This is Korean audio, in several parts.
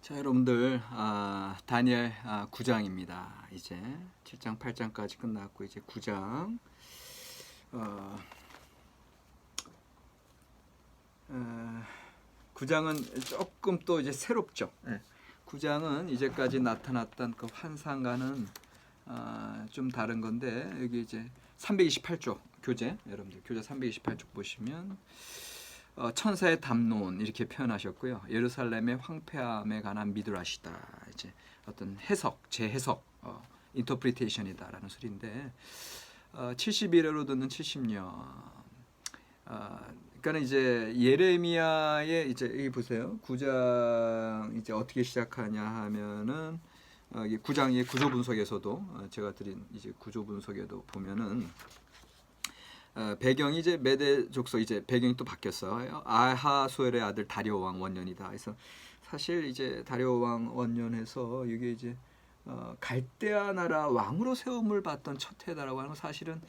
자, 여러분들, 다니엘 9장입니다. 이제 7장, 8장까지 끝났고 이제 9장. 9장은 조금 또 이제 새롭죠. 9장은 이제까지 나타났던 그 환상과는 좀 다른 건데, 여기 이제 328쪽 교재, 여러분들 교재 328쪽 보시면 천사의 담론 이렇게 표현하셨고요. 예루살렘의 황폐함에 관한 미드라시다. 이제 어떤 해석, 재해석, 인터프리테이션이다라는 소리인데 71회로 듣는 70년. 그러니까 이제 예레미야의 이제 여기 보세요. 9장 이제 어떻게 시작하냐 하면은 9장의 구조 분석에서도 제가 드린 이제 구조 분석에도 보면은 배경이 이제 메대 족속 이제 배경이 또 바뀌었어요. 아하수엘의 아들 다리오 왕 원년이다. 그래서 사실 이제 다리오 왕 원년에서 이게 이제 갈대아 나라 왕으로 세움을 받던 첫 해다라고 하는 건 사실은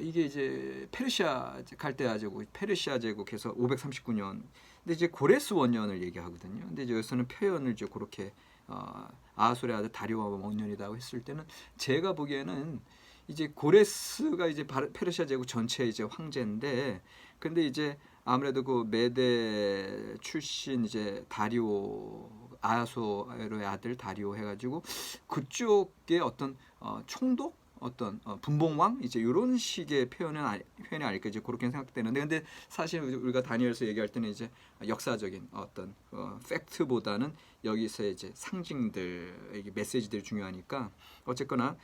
이게 이제 페르시아 갈대아 제국 페르시아 제국에서 539년. 근데 이제 고레스 원년을 얘기하거든요. 근데 이제 여기서는 표현을 이제 그렇게 아하수엘의 아들 다리오 왕 원년이라고 했을 때는 제가 보기에는 이제 고레스가 이제 페르시아 제국 전체 이제 황제인데, 근데 이제 아무래도 그 메대 출신 이제 다리오 아하수에로의 아들 다리오 해가지고 그쪽의 어떤 총독 어떤 분봉왕 이제 이런 식의 표현이 아닐까 이제 그렇게 생각되는데, 근데 사실 우리가 다니엘서 얘기할 때는 이제 역사적인 어떤 팩트보다는 여기서 이제 상징들 이게 메시지들이 중요하니까 어쨌거나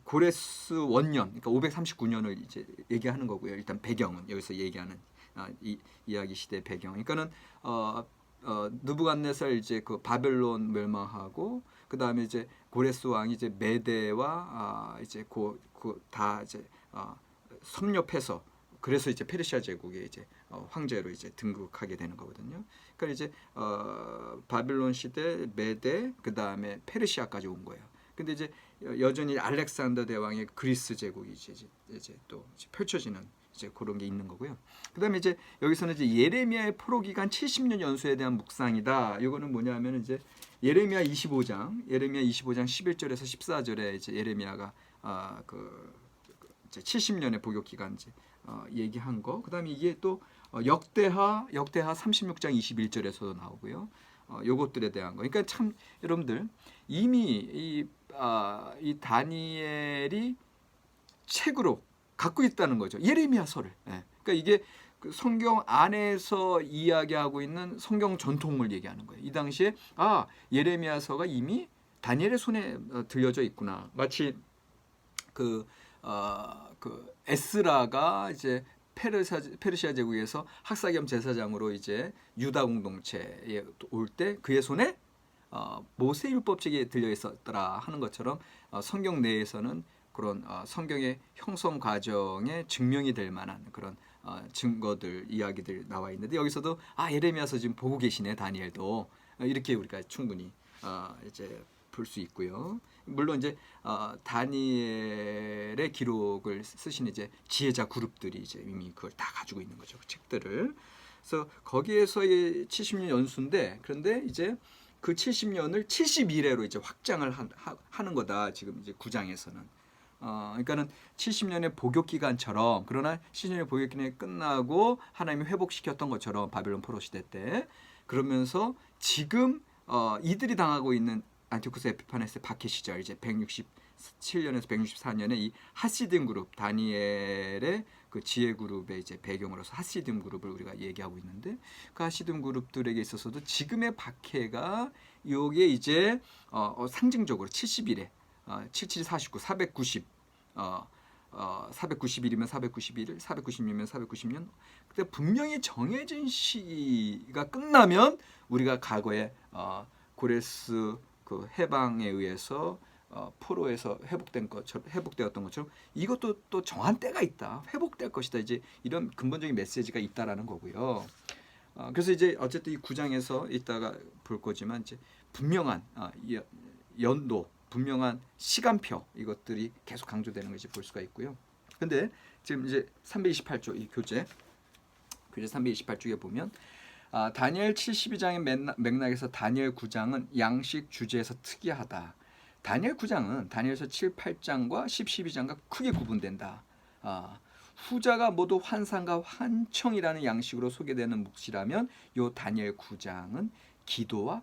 고레스 원년 그러니까 539년을 이제 얘기하는 거고요. 일단 배경은 여기서 얘기하는 이 이야기 시대 배경. 그러니까는 느부갓네살 이제 그 바벨론 멸망하고 그 다음에 이제 고레스 왕이 이제 메대와 이제 다 이제 섭렵해서 그래서 이제 페르시아 제국에 이제 황제로 이제 등극하게 되는 거거든요. 그러니까 이제 바빌론 시대 메대 그 다음에 페르시아까지 온 거예요. 근데 이제 여전히 알렉산더 대왕의 그리스 제국이 이제 또 펼쳐지는 이제 그런 게 있는 거고요. 그다음에 이제 여기서는 이제 예레미야의 포로 기간 70년 연수에 대한 묵상이다. 이거는 뭐냐면 이제 예레미야 25장 11절에서 14절에 이제 예레미야가 이제 70년의 복역 기간 이제 얘기한 거. 그다음에 이게 또 역대하 36장 21절에서도 나오고요. 요것들에 대한 거. 그러니까 참 여러분들 이미 이 다니엘이 책으로 갖고 있다는 거죠. 예레미야서를. 그러니까 이게 그 성경 안에서 이야기하고 있는 성경 전통을 얘기하는 거예요. 이 당시에 예레미야서가 이미 다니엘의 손에 들려져 있구나. 마치 그 에스라가 이제 페르시아 제국에서 학사 겸 제사장으로 이제 유다 공동체에 올 때 그의 손에 모세 율법책이 들려 있었더라 하는 것처럼 성경 내에서는 그런 성경의 형성 과정에 증명이 될 만한 그런 증거들 이야기들 나와 있는데, 여기서도 예레미야서 지금 보고 계시네 다니엘도 이렇게 우리가 충분히 이제 볼 수 있고요. 물론 이제 다니엘의 기록을 쓰신 이제 지혜자 그룹들이 이제 이미 그걸 다 가지고 있는 거죠, 그 책들을. 그래서 거기에서의 70년 연수인데, 그런데 이제 그 70년을 71회로 이제 확장을 하는 거다 지금 이제 9장에서는. 그러니까는 70년의 복역 기간처럼, 그러나 70년의 복역 기간이 끝나고 하나님이 회복시켰던 것처럼 바벨론 포로 시대 때, 그러면서 지금 이들이 당하고 있는 안티오쿠스 에피파네스의 박해 시절 이제 167년에서 164년에 이 하시dim 그룹 다니엘의 그 지혜 그룹의 이제 배경으로서 하시dim 그룹을 우리가 얘기하고 있는데, 그 하시dim 그룹들에게 있어서도 지금의 박해가 요게 이제 상징적으로 70일에 77, 49, 490 491이면 491일, 490이면 490년. 그때 분명히 정해진 시기가 끝나면 우리가 과거에 고레스 그 해방에 의해서 포로에서 회복되었던 것처럼 이것도 또 정한 때가 있다, 회복될 것이다, 이제 이런 근본적인 메시지가 있다라는 거고요. 그래서 이제 어쨌든 이 9장에서 이따가 볼 거지만 이제 분명한 연도, 분명한 시간표 이것들이 계속 강조되는 것을 볼 수가 있고요. 근데 지금 이제 328조 이 교재 328쪽에 보면 다니엘 72장의 맥락에서 다니엘 9장은 양식 주제에서 특이하다. 다니엘 9장은 다니엘서 7, 8장과 10, 12장과 크게 구분된다. 후자가 모두 환상과 환청이라는 양식으로 소개되는 묵시라면 요 다니엘 9장은 기도와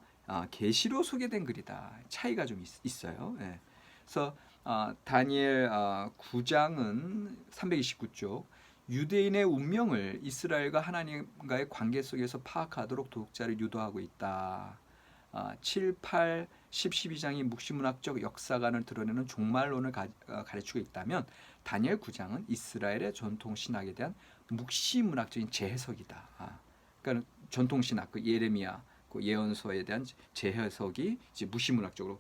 계시로 소개된 글이다. 차이가 좀 있어요. 예. 그래서 다니엘 9장은 329쪽 유대인의 운명을 이스라엘과 하나님과의 관계 속에서 파악하도록 독자를 유도하고 있다. 7, 8, 10, 12장이 묵시문학적 역사관을 드러내는 종말론을 가르치고 있다면 다니엘 9장은 이스라엘의 전통신학에 대한 묵시문학적인 재해석이다. 그러니까 전통신학, 그 예레미야, 그 예언서에 대한 재해석이 이제 묵시문학적으로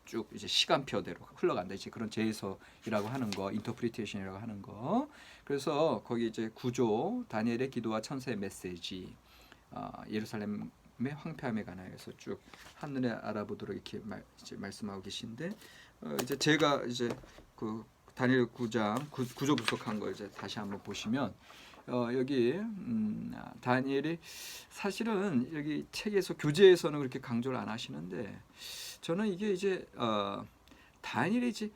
쭉 이제 시간표대로 흘러간다. 이제 그런 재해석이라고 하는 거, 인터프리테이션이라고 하는 거. 그래서 거기 이제 구조, 다니엘의 기도와 천사의 메시지, 예루살렘의 황폐함에 관하여서 쭉 한눈에 알아보도록 이렇게 이제 말씀하고 계신데, 이제 제가 이제 그 다니엘 9장 구조 분석한 거 이제 다시 한번 보시면 여기 다니엘이 사실은 여기 책에서 교재에서는 그렇게 강조를 안 하시는데 저는 이게 이제 다니엘이 이제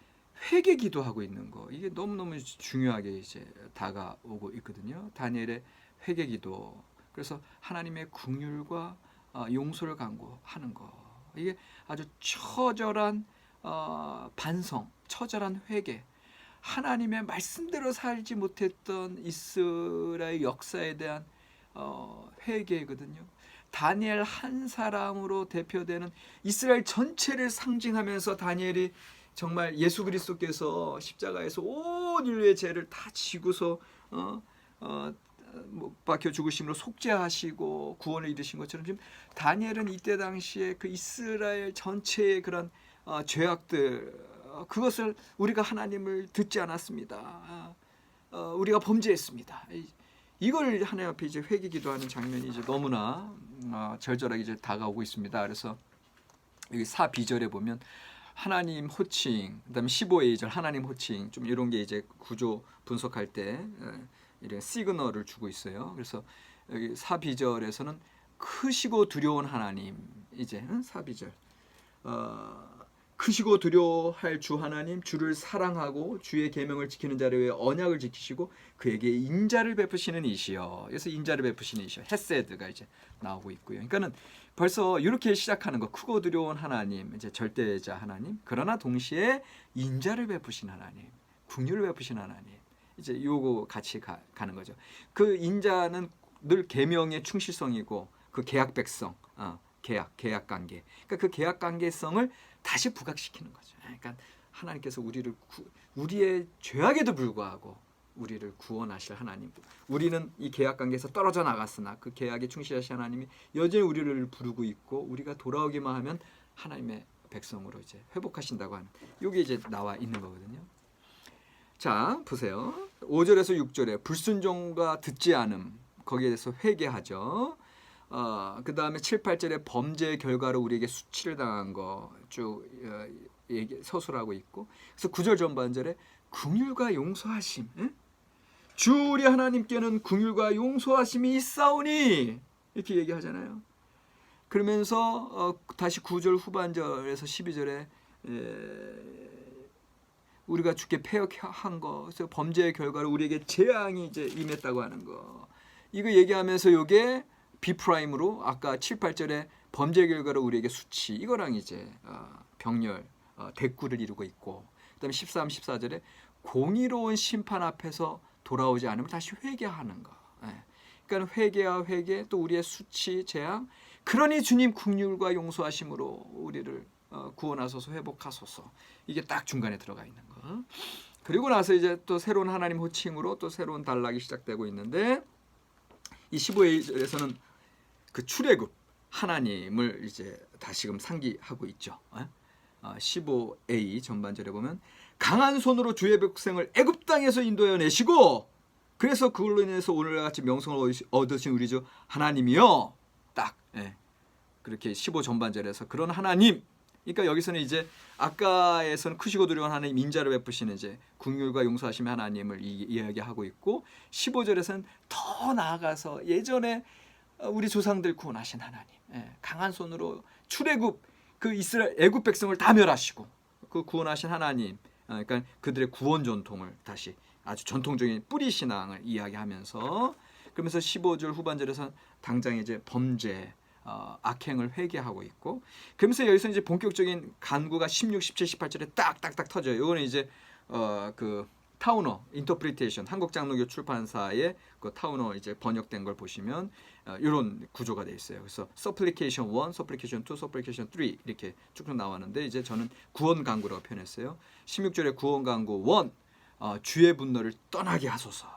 회개 기도하고 있는 거 이게 너무너무 중요하게 이제 다가오고 있거든요. 다니엘의 회개 기도. 그래서 하나님의 긍휼과 용서를 간구하는 거. 이게 아주 처절한 반성, 처절한 회개. 하나님의 말씀대로 살지 못했던 이스라엘 역사에 대한 회개거든요. 다니엘 한 사람으로 대표되는 이스라엘 전체를 상징하면서 다니엘이 정말 예수 그리스도께서 십자가에서 온 인류의 죄를 다 지고서 못 박혀 죽으심으로 속죄하시고 구원을 이루신 것처럼 지금 다니엘은 이때 당시에 그 이스라엘 전체의 그런 죄악들 그것을 우리가 하나님을 듣지 않았습니다. 우리가 범죄했습니다. 이걸 하나님 앞에 이제 회개 기도하는 장면이 이제 너무나 절절하게 이제 다가오고 있습니다. 그래서 여기 4비절에 보면 하나님 호칭, 그다음에 15A절 하나님 호칭 좀 이런 게 이제 구조 분석할 때 이런 시그널을 주고 있어요. 그래서 여기 4비절에서는 크시고 두려운 하나님 이제 4비절 크시고 두려워할 주 하나님 주를 사랑하고 주의 계명을 지키는 자를 위해 언약을 지키시고 그에게 인자를 베푸시는 이시여. 그래서 인자를 베푸시는 이시여 헤세드가 이제 나오고 있고요. 그러니까는 벌써 이렇게 시작하는 거 크고 두려운 하나님 이제 절대자 하나님 그러나 동시에 인자를 베푸신 하나님 긍휼을 베푸신 하나님 이제 요거 같이 가는 거죠. 그 인자는 늘 계명의 충실성이고 그 계약 백성 계약 관계 그러니까 그 계약 관계성을 다시 부각시키는 거죠. 그러니까 하나님께서 우리의 죄악에도 불구하고 우리를 구원하실 하나님. 우리는 이 계약 관계에서 떨어져 나갔으나 그 계약에 충실하신 하나님이 여전히 우리를 부르고 있고 우리가 돌아오기만 하면 하나님의 백성으로 이제 회복하신다고 하는 이게 이제 나와 있는 거거든요. 자, 보세요. 5절에서 6절에 불순종과 듣지 않음 거기에 대해서 회개하죠. 그 다음에 7, 8절에 범죄의 결과로 우리에게 수치를 당한 거 쭉 서술하고 있고 그래서 9절 전반절에 긍휼과 용서하심 주 우리 하나님께는 긍휼과 용서하심이 있사오니 이렇게 얘기하잖아요. 그러면서 다시 9절 후반절에서 12절에 우리가 주께 패역한 거 그래서 범죄의 결과로 우리에게 재앙이 이제 임했다고 하는 거 이거 얘기하면서 이게 B'으로 아까 7, 8절에 범죄 결과로 우리에게 수치 이거랑 이제 병렬 대꾸를 이루고 있고 그다음에 13, 14절에 공의로운 심판 앞에서 돌아오지 않으면 다시 회개하는 거. 그러니까 회개와 회개 또 우리의 수치 재앙 그러니 주님 긍휼과 용서하심으로 우리를 구원하소서 회복하소서 이게 딱 중간에 들어가 있는 거. 그리고 나서 이제 또 새로운 하나님 호칭으로 또 새로운 단락이 시작되고 있는데 이 15절에서는 그 출애굽 하나님을 이제 다시금 상기하고 있죠. 15a 전반절에 보면 강한 손으로 주의 백성을 애굽 땅에서 인도해 내시고 그래서 그걸로 인해서 오늘과 같이 명성을 얻으신 우리 주 하나님이요. 딱 그렇게 15 전반절에서 그런 하나님. 그러니까 여기서는 이제 아까에서는 크시고 두려운 하나님 인자를 베푸시는 이제 긍휼과 용서하심의 하나님을 이야기하고 있고 15절에서는 더 나아가서 예전에 우리 조상들 구원하신 하나님, 강한 손으로 출애굽 그 이스라엘 애굽 백성을 다 멸하시고 그 구원하신 하나님, 그러니까 그들의 구원 전통을 다시 아주 전통적인 뿌리 신앙을 이야기하면서, 그러면서 15절 후반절에서 당장 이제 범죄, 악행을 회개하고 있고, 그러면서 여기서 이제 본격적인 간구가 16, 17, 18절에 딱딱딱 터져요. 이거는 이제 그 타우너 인터프리테이션, 한국장로교 출판사의 그 타우너 이제 번역된 걸 보시면 이런 구조가 돼 있어요. 그래서 supplication 1, supplication 2, supplication 3 이렇게 쭉쭉 나왔는데, 이제 저는 구원 간구라고 표현했어요. 16절에 구원 간구 1, 주의 분노를 떠나게 하소서.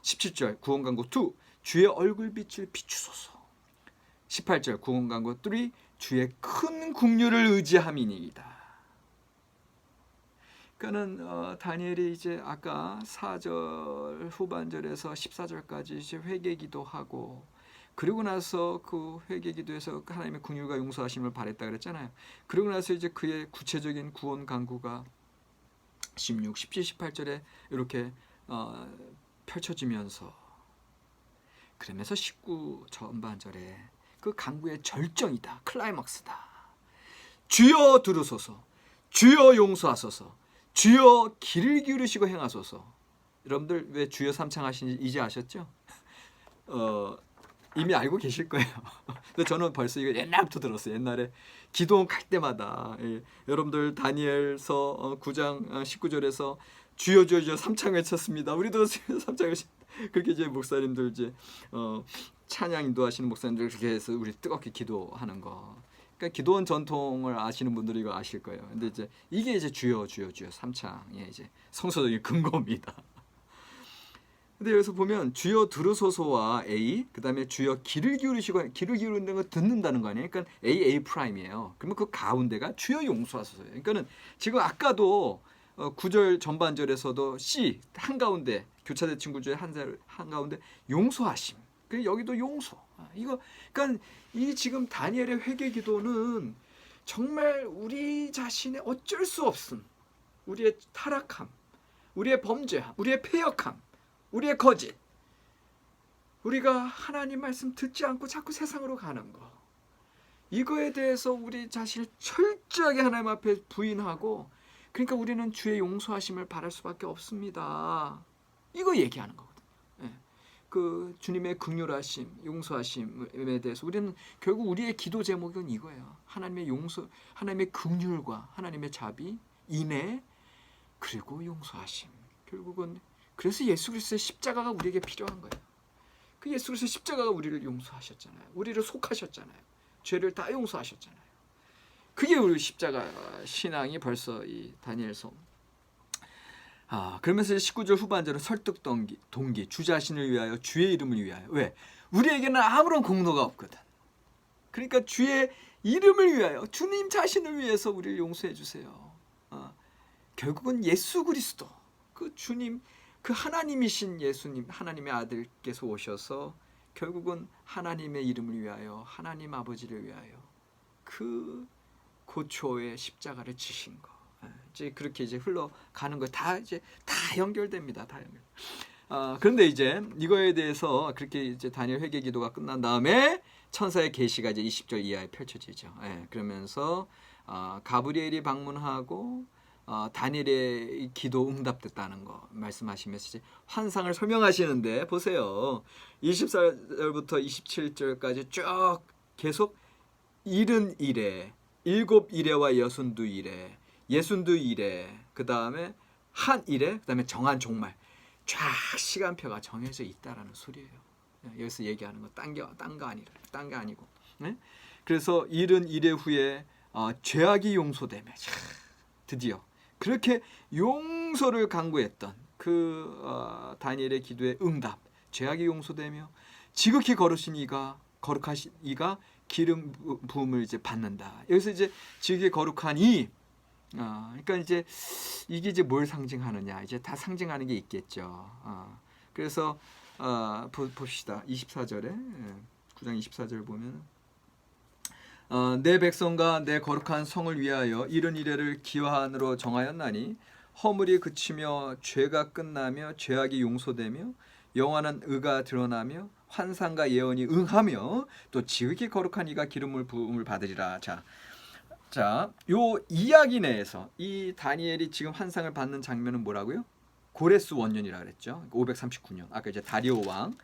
17절 구원 간구 2, 주의 얼굴빛을 비추소서. 18절 구원 간구 3, 주의 큰 긍휼을 의지함이니이다. 그러니까는 다니엘이 이제 아까 4절 후반절에서 14절까지 이제 회개기도 하고, 그리고 나서 그 회개기도에서 하나님의 긍휼과 용서하심을 바랬다 그랬잖아요. 그리고 나서 이제 그의 구체적인 구원 간구가 16, 17, 18절에 이렇게 펼쳐지면서, 그러면서 19 전반절에 그 간구의 절정이다, 클라이막스다. 주여 들으소서, 주여 용서하소서, 주여 귀를 기울이시고 행하소서. 여러분들 왜 주여 삼창하시는지 이제 아셨죠? 이미 알고 계실 거예요. 근데 저는 벌써 이거 옛날부터 들었어요. 옛날에 기도원 갈 때마다, 여러분들 다니엘서 9장 19절에서 주여 주여 주여 삼창 외쳤습니다. 우리도 삼창 외쳤습니다. 그렇게 이제 목사님들 이제 찬양 인도하시는 목사님들 그렇게 해서 우리 뜨겁게 기도하는 거. 그러니까 기도원 전통을 아시는 분들이 이거 아실 거예요. 근데 이제 이게 이제 주여 주여 주여 삼창의 이제 성서적인 근거입니다. 근데 여기서 보면 주여 들으소서와 A, 그다음에 주여 귀를 기울이시고, 귀를 기울이는 거 듣는다는 거 아니에요? 그러니까 A 프라임이에요. 그러면 그 가운데가 주여 용서하소서예요. 그러니까는 지금 아까도 9절 전반절에서도 C 한가운데 교차대칭 구조의 한가운데 용서하심. 그 여기도 용서. 이거 그러니까 이 지금 다니엘의 회개 기도는 정말 우리 자신의 어쩔 수 없음, 우리의 타락함, 우리의 범죄함, 우리의 패역함, 우리의 거짓, 우리가 하나님 말씀 듣지 않고 자꾸 세상으로 가는 거, 이거에 대해서 우리 자신을 철저하게 하나님 앞에 부인하고, 그러니까 우리는 주의 용서하심을 바랄 수밖에 없습니다. 이거 얘기하는 거거든요. 그 주님의 긍휼하심, 용서하심에 대해서 우리는 결국 우리의 기도 제목은 이거예요. 하나님의 용서, 하나님의 긍휼과 하나님의 자비, 인애, 그리고 용서하심. 결국은 그래서 예수 그리스도의 십자가가 우리에게 필요한 거예요. 그 예수 그리스도의 십자가가 우리를 용서하셨잖아요. 우리를 속하셨잖아요. 죄를 다 용서하셨잖아요. 그게 우리 십자가 신앙이 벌써 이 다니엘서. 그러면서 19절 후반절은 설득 동기, 주 자신을 위하여, 주의 이름을 위하여. 왜? 우리에게는 아무런 공로가 없거든. 그러니까 주의 이름을 위하여, 주님 자신을 위해서 우리를 용서해 주세요. 결국은 예수 그리스도, 그 주님, 그 하나님이신 예수님, 하나님의 아들께서 오셔서 결국은 하나님의 이름을 위하여, 하나님 아버지를 위하여 그 고초의 십자가를 지신 거. 이제 그렇게 이제 흘러가는 거 다 이제 다 연결됩니다. 다 연결. 그런데 이제 이거에 대해서 그렇게 이제 다니엘 회개 기도가 끝난 다음에 천사의 계시가 이제 20절 이하에 펼쳐지죠. 그러면서 가브리엘이 방문하고 다니엘의 기도 응답됐다는 거 말씀하시면서 이제 환상을 설명하시는데, 보세요. 24절부터 27절까지 쭉 계속 71에, 7일에와 62일에, 62일에, 그 다음에 한 일에, 그 다음에 정한 종말, 쫙 시간표가 정해져 있다라는 소리예요. 여기서 얘기하는 거 딴 게 아니고. 네? 그래서 71회 후에 죄악이 용서되며, 드디어 그렇게 용서를 간구했던 그 다니엘의 기도의 응답, 죄악이 용서되며 지극히 거룩하신 이가 기름 부음을 이제 받는다. 여기서 이제 지극히 거룩한 이, 그러니까 이제 이게 이제 뭘 상징하느냐, 이제 다 상징하는 게 있겠죠. 그래서 봅시다. 24절에 9장 24절 보면 내 백성과 내 거룩한 성을 위하여 이른 이래를 기한으로 정하였나니 허물이 그치며 죄가 끝나며 죄악이 용서되며 영원한 의가 드러나며 환상과 예언이 응하며 또 지극히 거룩한 이가 기름을 부음을 받으리라. 자, 요 이야기 내에서 이 다니엘이 지금 환상을 받는 장면은 뭐라고요? 고레스 원년이라 그랬죠. 539년. 아까 이제 다리오 왕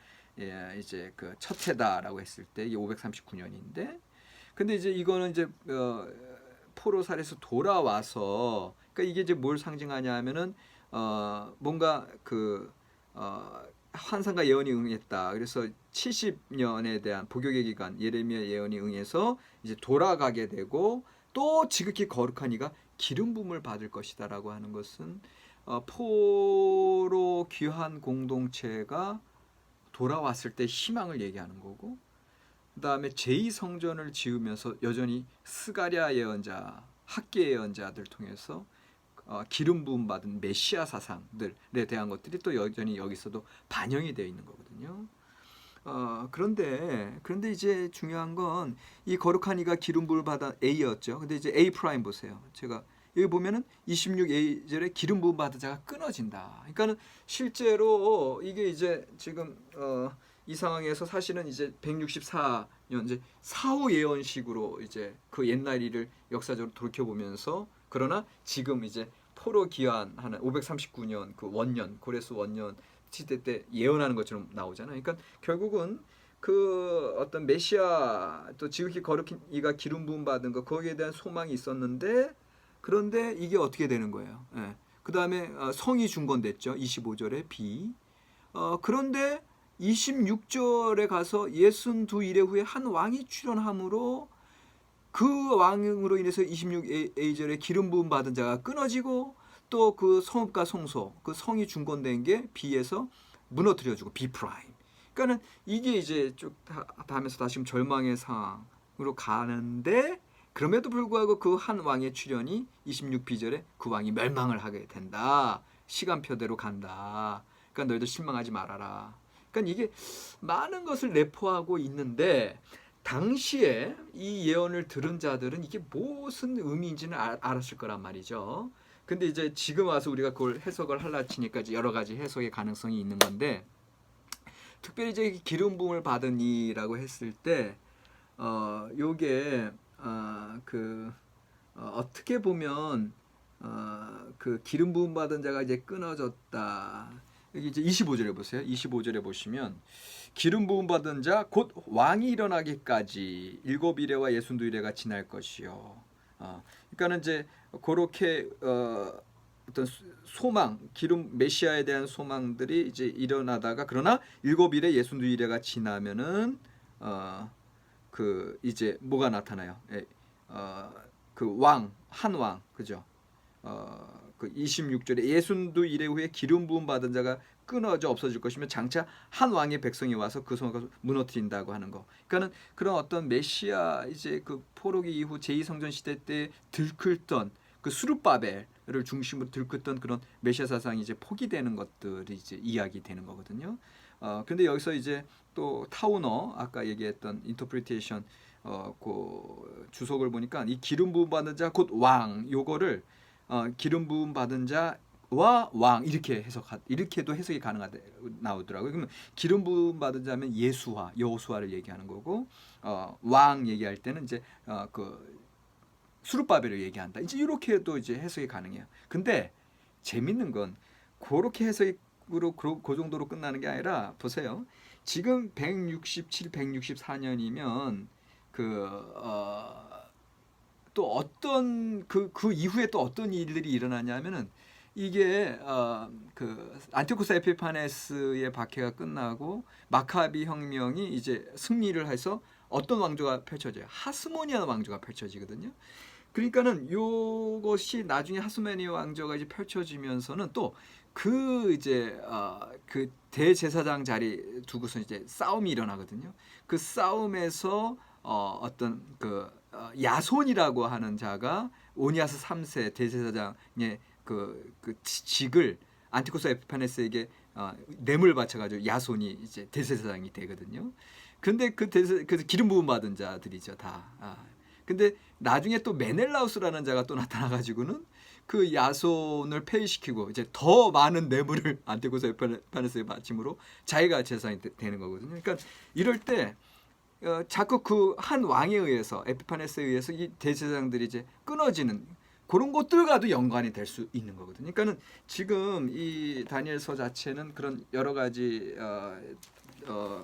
이제 그 첫 해다라고 했을 때 이게 539년인데, 근데 이제 이거는 이제 포로살에서 돌아와서, 그러니까 이게 이제 뭘 상징하냐면은 뭔가 환상과 예언이 응했다. 그래서 70년에 대한 복역의 기간 예레미야 예언이 응해서 이제 돌아가게 되고 또 지극히 거룩한 이가 기름 부음을 받을 것이다라고 하는 것은 포로 귀한 공동체가 돌아왔을 때 희망을 얘기하는 거고, 그 다음에 제2성전을 지으면서 여전히 스가랴 예언자, 학계 예언자들 통해서 기름 부음 받은 메시아 사상들에 대한 것들이 또 여전히 여기서도 반영이 되어 있는 거거든요. 그런데 이제 중요한 건 이 거룩한 이가 기름 부음을 받아 A였죠. 근데 이제 A 프라임 보세요. 제가 여기 보면은 26A절에 기름 부음 받은 자가 끊어진다. 그러니까는 실제로 이게 이제 지금 이 상황에서 사실은 이제 164년 이제 사후 예언식으로 이제 그 옛날 일을 역사적으로 돌이켜 보면서, 그러나 지금 이제 포로 기한하는 539년 그 원년 고레스 원년 시대 때 예언하는 것처럼 나오잖아요. 그러니까 결국은 그 어떤 메시아 또 지극히 거룩한 이가 기름 부음 받은 거, 거기에 대한 소망이 있었는데, 그런데 이게 어떻게 되는 거예요? 예. 그 다음에 성이 중건됐죠. 25절에 B. 그런데 26절에 가서 62일의 후에 한 왕이 출현함으로 그 왕으로 인해서 26A절에 기름 부음 받은 자가 끊어지고, 또 그 성읍과 성소, 그 성이 중건된 게 B에서 무너뜨려주고 B 프라임. 그러니까는 이게 이제 쭉 다 하면서 다시 절망의 상황으로 가는데, 그럼에도 불구하고 그 한 왕의 출현이 26B절에 그 왕이 멸망을 하게 된다. 시간표대로 간다. 그러니까 너희들 실망하지 말아라. 그러니까 이게 많은 것을 내포하고 있는데, 당시에 이 예언을 들은 자들은 이게 무슨 의미인지는 알았을 거란 말이죠. 근데 이제 지금 와서 우리가 그걸 해석을 하려 치니까 여러 가지 해석의 가능성이 있는 건데, 특별히 이제 기름 부음을 받은 이라고 했을 때 요게 어떻게 보면 그 기름 부음 받은 자가 이제 끊어졌다. 여기 이제 25절에 보세요. 25절에 보시면 기름 부음 받은 자 곧 왕이 일어나기까지 7일에와 62일에가 지날 것이요. 그러니까는 이제 그렇게 어떤 소망, 기름 메시아에 대한 소망들이 이제 일어나다가, 그러나 7일에 62일에가 지나면은 그 이제 뭐가 나타나요? 그 왕, 한 왕, 그죠? 그 26절에 62일의 후에 기름 부음 받은 자가 끊어져 없어질 것이며 장차 한 왕의 백성이 와서 그 성을 무너뜨린다고 하는 거. 그러니까는 그런 어떤 메시아 이제 그 포로기 이후 제2성전 시대 때 들끓던 그 수르바벨을 중심으로 들끓던 그런 메시아 사상이 이제 포기되는 것들이 이제 이야기되는 거거든요. 근데 여기서 이제 또 타우너 아까 얘기했던 인터프리테이션 그 주석을 보니까 이 기름 부음 받은 자 곧 왕 요거를 기름 부음 받은 자와 왕 이렇게도 해석이 가능하다 나오더라고요. 그러면 기름 부음 받은 자면 예수와 여호수아를 얘기하는 거고, 왕 얘기할 때는 이제 그 수르바벨을 얘기한다. 이제 이렇게도 이제 해석이 가능해요. 근데 재밌는 건 그렇게 해석으로 그 정도로 끝나는 게 아니라 보세요. 지금 167, 164년이면 또 어떤 그 이후에 또 어떤 일들이 일어나냐면은 이게 그 안티오쿠스 에피파네스의 박해가 끝나고 마카비 혁명이 이제 승리를 해서 어떤 왕조가 펼쳐져요? 하스모니아 왕조가 펼쳐지거든요. 그러니까는 요것이 나중에 하스모니아 왕조가 이제 펼쳐지면서는 또 그 이제 그 대제사장 자리 두고서 이제 싸움이 일어나거든요. 그 싸움에서 어떤 그 야손이라고 하는 자가 오니아스 3세 대제사장의 그 직을 안티코스 에피파네스에게 뇌물 바쳐가지고 야손이 이제 대제사장이 되거든요. 근데 그 기름 부음 받은 자들이죠 다. 근데 나중에 또 메넬라우스라는 자가 또 나타나가지고는 그 야손을 폐위시키고 이제 더 많은 뇌물을 안티고스 에피파네스의 바침으로 자기가 재산이 되는 거거든요. 그러니까 이럴 때 자꾸 그 한 왕에 의해서 에피파네스에 의해서 이 대제사장들이 이제 끊어지는 그런 것들과도 연관이 될 수 있는 거거든요. 그러니까는 지금 이 다니엘서 자체는 그런 여러 가지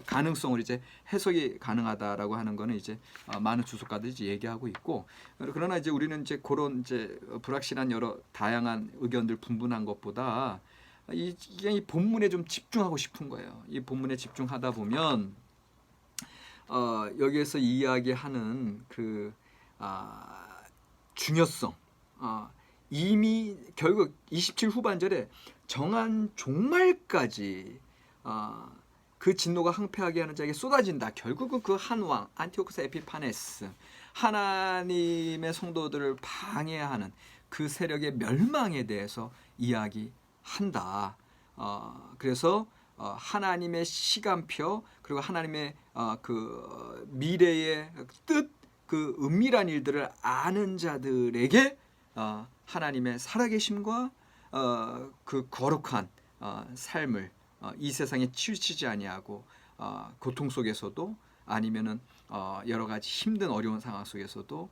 가능성을 이제 해석이 가능하다라고 하는 거는 이제 많은 주석가들이 이제 얘기하고 있고, 그러나 이제 우리는 이제 그런 이제 불확실한 여러 다양한 의견들 분분한 것보다 이 본문에 좀 집중하고 싶은 거예요. 이 본문에 집중하다 보면 여기에서 이야기하는 그 중요성, 이미 결국 27 후반절에 정한 종말까지 그 진노가 항폐하게 하는 자에게 쏟아진다. 결국은 그 한 왕 안티오쿠스 에피파네스, 하나님의 성도들을 방해하는 그 세력의 멸망에 대해서 이야기한다. 그래서 하나님의 시간표, 그리고 하나님의 그 미래의 뜻, 그 은밀한 일들을 아는 자들에게 하나님의 살아계심과 그 거룩한 삶을 이 세상에 치우치지 아니하고 고통 속에서도 아니면은 여러 가지 힘든 어려운 상황 속에서도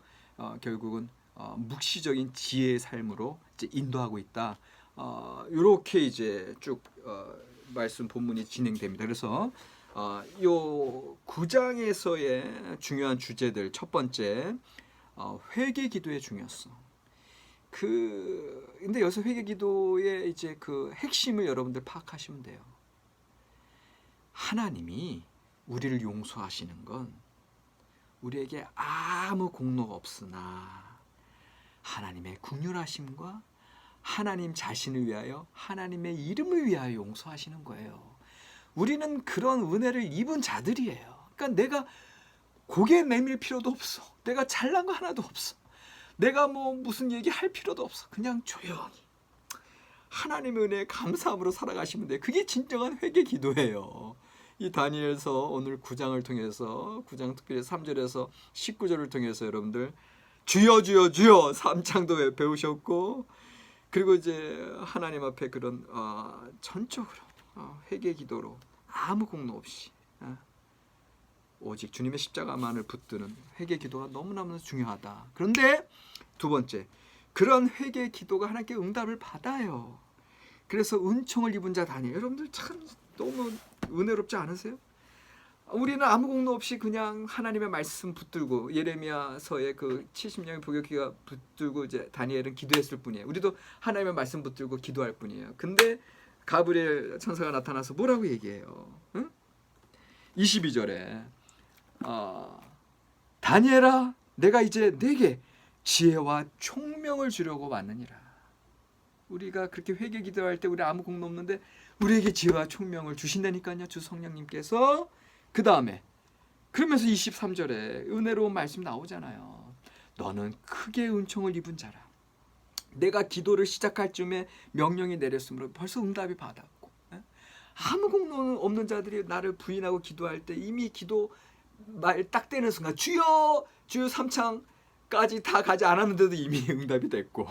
결국은 묵시적인 지혜의 삶으로 이제 인도하고 있다. 이렇게 이제 쭉 말씀 본문이 진행됩니다. 그래서 요 9장에서의 중요한 주제들, 첫 번째 회개 기도의 중요성. 근데 여기서 회개 기도의 이제 그 핵심을 여러분들 파악하시면 돼요. 하나님이 우리를 용서하시는 건 우리에게 아무 공로가 없으나 하나님의 긍휼하심과 하나님 자신을 위하여 하나님의 이름을 위하여 용서하시는 거예요. 우리는 그런 은혜를 입은 자들이에요. 그러니까 내가 고개 내밀 필요도 없어. 내가 잘난 거 하나도 없어. 내가 뭐 무슨 얘기할 필요도 없어. 그냥 조용히 하나님의 은혜에 감사함으로 살아가시면 돼요. 그게 진정한 회개 기도예요. 이 다니엘서 오늘 9장을 통해서 9장 특별히 3절에서 19절을 통해서 여러분들 주여 주여 주여 3장도 배우셨고, 그리고 이제 하나님 앞에 그런 전적으로 회개 기도로 아무 공로 없이 오직 주님의 십자가만을 붙드는 회개 기도가 너무너무 중요하다. 그런데 두 번째, 그런 회개 기도가 하나님께 응답을 받아요. 그래서 은총을 입은 자 다니엘, 여러분들 참 너무 은혜롭지 않으세요? 우리는 아무 공로 없이 그냥 하나님의 말씀 붙들고 예레미야서의 그 70명의 부교기가 붙들고 이제 다니엘은 기도했을 뿐이에요. 우리도 하나님의 말씀 붙들고 기도할 뿐이에요. 근데 가브리엘 천사가 나타나서 뭐라고 얘기해요? 응? 22절에 다니엘아, 내가 이제 네게 지혜와 총명을 주려고 왔느니라. 우리가 그렇게 회개 기도할 때 우리 아무 공로 없는데 우리에게 지혜와 총명을 주신다니까요, 주 성령님께서. 그 다음에 그러면서 23절에 은혜로운 말씀 나오잖아요. 너는 크게 은총을 입은 자라. 내가 기도를 시작할 쯤에 명령이 내렸으므로 벌써 응답이 받았고, 아무 공로 없는 자들이 나를 부인하고 기도할 때 이미 기도 말 딱 되는 순간 주여 주여 3창까지 다 가지 않았는데도 이미 응답이 됐고,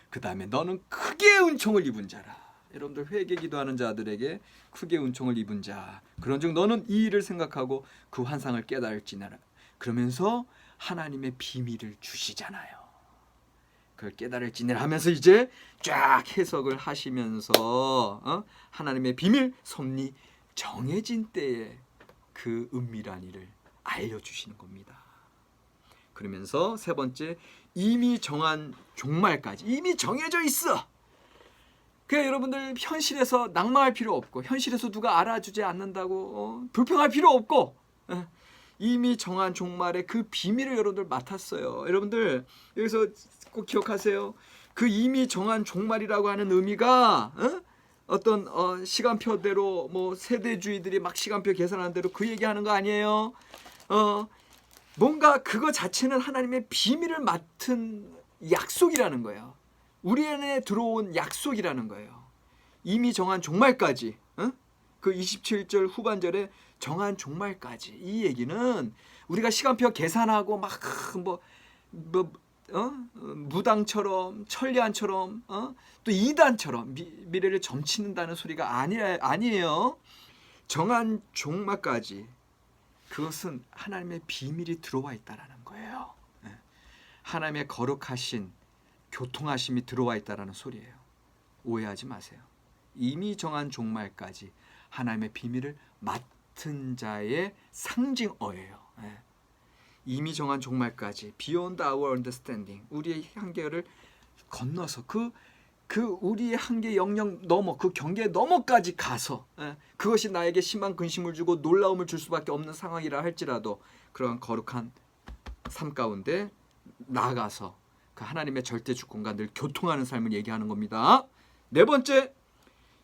그 다음에 너는 크게 은총을 입은 자라. 여러분들 회개 기도하는 자들에게 크게 은총을 입은 자, 그런즉 너는 이 일을 생각하고 그 환상을 깨달을지니라. 그러면서 하나님의 비밀을 주시잖아요. 그걸 깨달을지니라 하면서 이제 쫙 해석을 하시면서 하나님의 비밀, 섭리, 정해진 때에 그 은밀한 일을 알려주시는 겁니다. 그러면서 세 번째, 이미 정한 종말까지 이미 정해져 있어. 그래, 여러분들 현실에서 낭망할 필요 없고, 현실에서 누가 알아주지 않는다고 불평할 필요 없고, 이미 정한 종말의 그 비밀을 여러분들 맡았어요. 여러분들 여기서 꼭 기억하세요. 그 이미 정한 종말이라고 하는 의미가 어떤 시간표대로 뭐 세대주의들이 막 시간표 계산하는 대로 그 얘기하는 거 아니에요. 뭔가 그거 자체는 하나님의 비밀을 맡은 약속이라는 거예요. 우리 안에 들어온 약속이라는 거예요. 이미 정한 종말까지, 그 27절 후반절에 정한 종말까지, 이 얘기는 우리가 시간표 계산하고 막 뭐 무당처럼 천리안처럼 또 이단처럼 미래를 점치는다는 소리가 아니에요. 정한 종말까지 그것은 하나님의 비밀이 들어와 있다라는 거예요. 하나님의 거룩하신 교통하심이 들어와 있다라는 소리예요. 오해하지 마세요. 이미 정한 종말까지 하나님의 비밀을 맡은 자의 상징어예요. 이미 정한 종말까지 beyond our understanding, 우리의 한계를 건너서 그 우리의 한계 영역 넘어, 그 경계 넘어까지 가서 그것이 나에게 심한 근심을 주고 놀라움을 줄 수밖에 없는 상황이라 할지라도 그러한 거룩한 삶 가운데 나아가서 그 하나님의 절대 주권과 늘 교통하는 삶을 얘기하는 겁니다. 네 번째,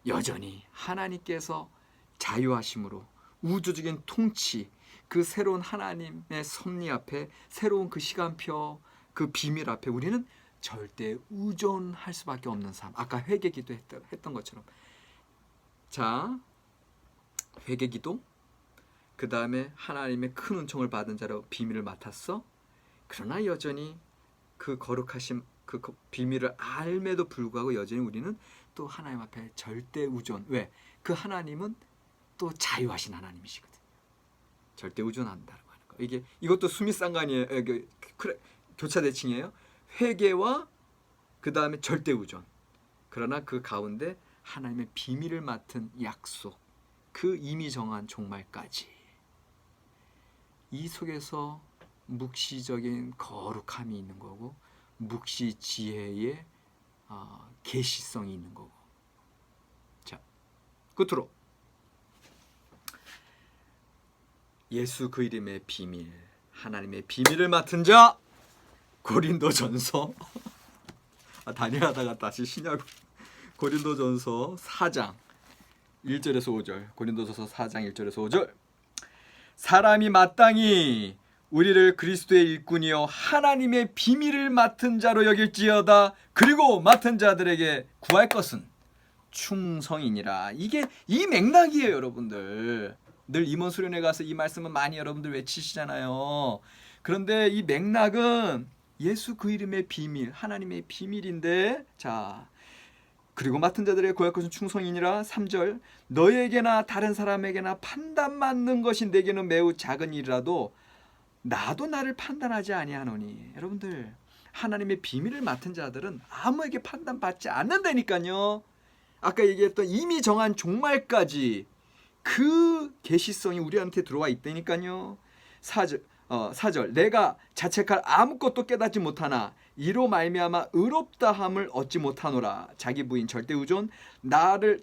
여전히 하나님께서 자유하심으로 우주적인 통치, 그 새로운 하나님의 섭리 앞에, 새로운 그 시간표, 그 비밀 앞에 우리는 절대 의존할 수밖에 없는 삶. 아까 회개기도 했던 것처럼. 자, 회개기도, 그 다음에 하나님의 큰 은총을 받은 자로 비밀을 맡았어. 그러나 여전히 그 거룩하심, 그 비밀을 알매도 불구하고 여전히 우리는 또 하나님 앞에 절대 의존. 왜? 그 하나님은 또 자유하신 하나님이시거든요. 절대 의존한다고 하는 거. 이것도 수미상관이에요. 교차대칭이에요. 회개와 그 다음에 절대 의존. 그러나 그 가운데 하나님의 비밀을 맡은 약속, 그 이미 정한 종말까지. 이 속에서 묵시적인 거룩함이 있는 거고, 묵시 지혜의 계시성이 있는 거고. 자, 끝으로 예수 그 이름의 비밀, 하나님의 비밀을 맡은 자, 고린도전서 단일하다가 다시 신약, 고린도전서 4장 1절에서 5절, 고린도전서 4장 1절에서 5절. 사람이 마땅히 우리를 그리스도의 일꾼이요 하나님의 비밀을 맡은 자로 여길지어다. 그리고 맡은 자들에게 구할 것은 충성이니라. 이게 이 맥락이에요, 여러분들. 늘 임원 수련회 가서 이 말씀은 많이 여러분들 외치시잖아요. 그런데 이 맥락은 예수 그 이름의 비밀, 하나님의 비밀인데, 자, 그리고 맡은 자들에게 구할 것은 충성이니라. 3절, 너에게나 다른 사람에게나 판단 맞는 것이 내게는 매우 작은 일이라도 나도 나를 판단하지 아니하노니. 여러분들, 하나님의 비밀을 맡은 자들은 아무에게 판단받지 않는다니까요. 아까 얘기했던 이미 정한 종말까지 그 계시성이 우리한테 들어와 있다니까요. 4절, 내가 자책할 아무것도 깨닫지 못하나 이로 말미암아 의롭다함을 얻지 못하노라. 자기 부인 절대 의존,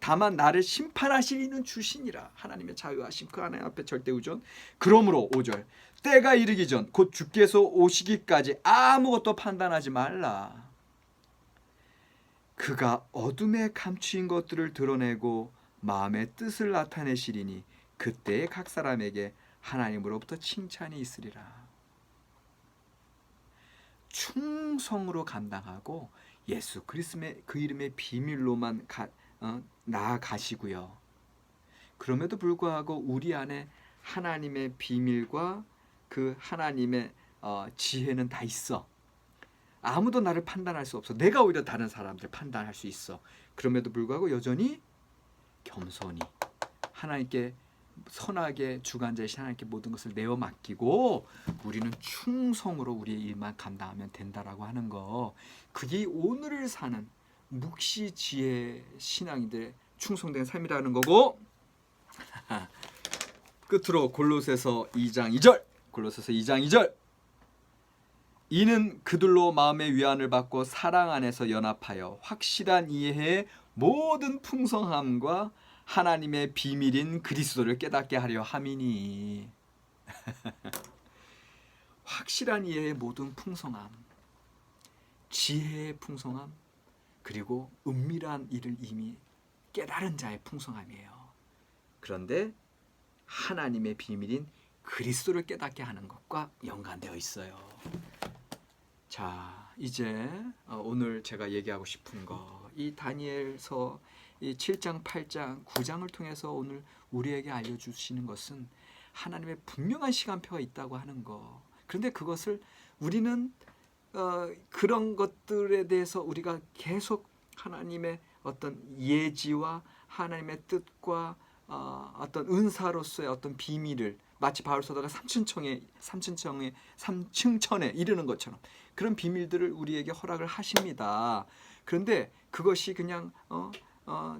다만 나를 심판하실 이는 주시니라. 하나님의 자유하심, 그 하나님 앞에 절대 의존. 그러므로 5절, 때가 이르기 전 곧 주께서 오시기까지 아무것도 판단하지 말라. 그가 어둠에 감추인 것들을 드러내고 마음의 뜻을 나타내시리니 그때에 각 사람에게 하나님으로부터 칭찬이 있으리라. 충성으로 감당하고 예수 그리스도의 그 이름의 비밀로만 나아가시고요. 그럼에도 불구하고 우리 안에 하나님의 비밀과 그 하나님의 지혜는 다 있어. 아무도 나를 판단할 수 없어. 내가 오히려 다른 사람들 판단할 수 있어. 그럼에도 불구하고 여전히 겸손히 하나님께 선하게 주관자이신 하나님께 모든 것을 내어 맡기고 우리는 충성으로 우리의 일만 감당하면 된다라고 하는 거, 그게 오늘을 사는 묵시 지혜 신앙인들의 충성된 삶이라는 거고. 끝으로 골로새서 2장 2절, 골로새서 2장 2절, 이는 그들로 마음의 위안을 받고 사랑 안에서 연합하여 확실한 이해의 모든 풍성함과 하나님의 비밀인 그리스도를 깨닫게 하려 함이니. 확실한 이해의 모든 풍성함, 지혜의 풍성함, 그리고 은밀한 일을 이미 깨달은 자의 풍성함이에요. 그런데 하나님의 비밀인 그리스도를 깨닫게 하는 것과 연관되어 있어요. 자, 이제 오늘 제가 얘기하고 싶은 거, 이 다니엘서 이 7장, 8장, 9장을 통해서 오늘 우리에게 알려주시는 것은 하나님의 분명한 시간표가 있다고 하는 거. 그런데 그것을 우리는 그런 것들에 대해서 우리가 계속 하나님의 어떤 예지와 하나님의 뜻과 어떤 은사로서의 어떤 비밀을 마치 바울 사도가 삼층천에 이르는 것처럼 그런 비밀들을 우리에게 허락을 하십니다. 그런데 그것이 그냥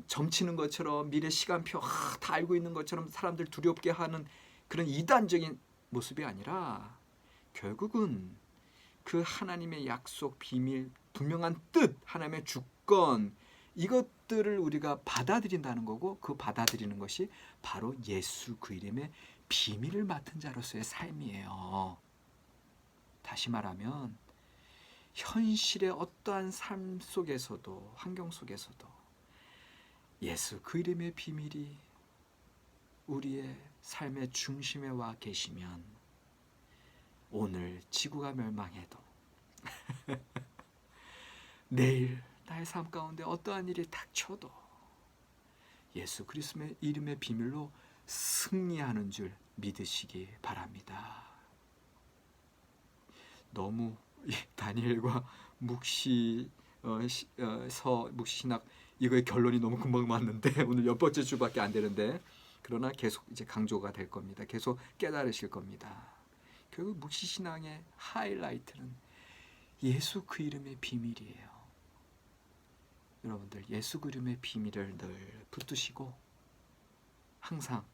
점치는 것처럼 미래 시간표 다 알고 있는 것처럼 사람들 두렵게 하는 그런 이단적인 모습이 아니라 결국은 그 하나님의 약속, 비밀, 분명한 뜻, 하나님의 주권 이것들을 우리가 받아들인다는 거고 그 받아들이는 것이 바로 예수 그 이름의 비밀을 맡은 자로서의 삶이에요. 다시 말하면 현실의 어떠한 삶 속에서도 환경 속에서도 예수 그 이름의 비밀이 우리의 삶의 중심에 와 계시면 오늘 지구가 멸망해도 내일 나의 삶 가운데 어떠한 일이 닥쳐도 예수 그리스도의 이름의 비밀로 승리하는 줄 믿으시기 바랍니다. 너무 다니엘과 묵시신학 이거의 결론이 너무 금방 왔는데 오늘 10번째 주밖에 안 되는데 그러나 계속 이제 강조가 될 겁니다. 계속 깨달으실 겁니다. 결국 묵시신앙의 하이라이트는 예수 그 이름의 비밀이에요. 여러분들 예수 그 이름의 비밀을 늘 붙드시고 항상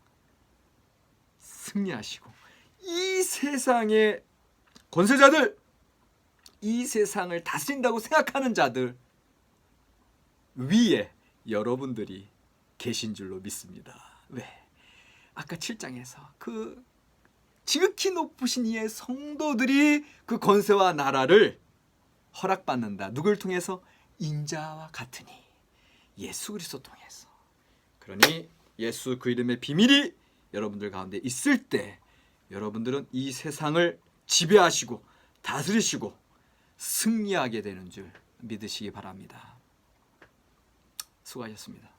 승리하시고 이 세상의 권세자들 이 세상을 다스린다고 생각하는 자들 위에 여러분들이 계신 줄로 믿습니다. 왜? 아까 7장에서 그 지극히 높으신 이의 성도들이 그 권세와 나라를 허락받는다. 누굴 통해서? 인자와 같으니 예수 그리스도 통해서. 그러니 예수 그 이름의 비밀이 여러분들 가운데 있을 때 여러분들은 이 세상을 지배하시고 다스리시고 승리하게 되는 줄 믿으시기 바랍니다. 수고하셨습니다.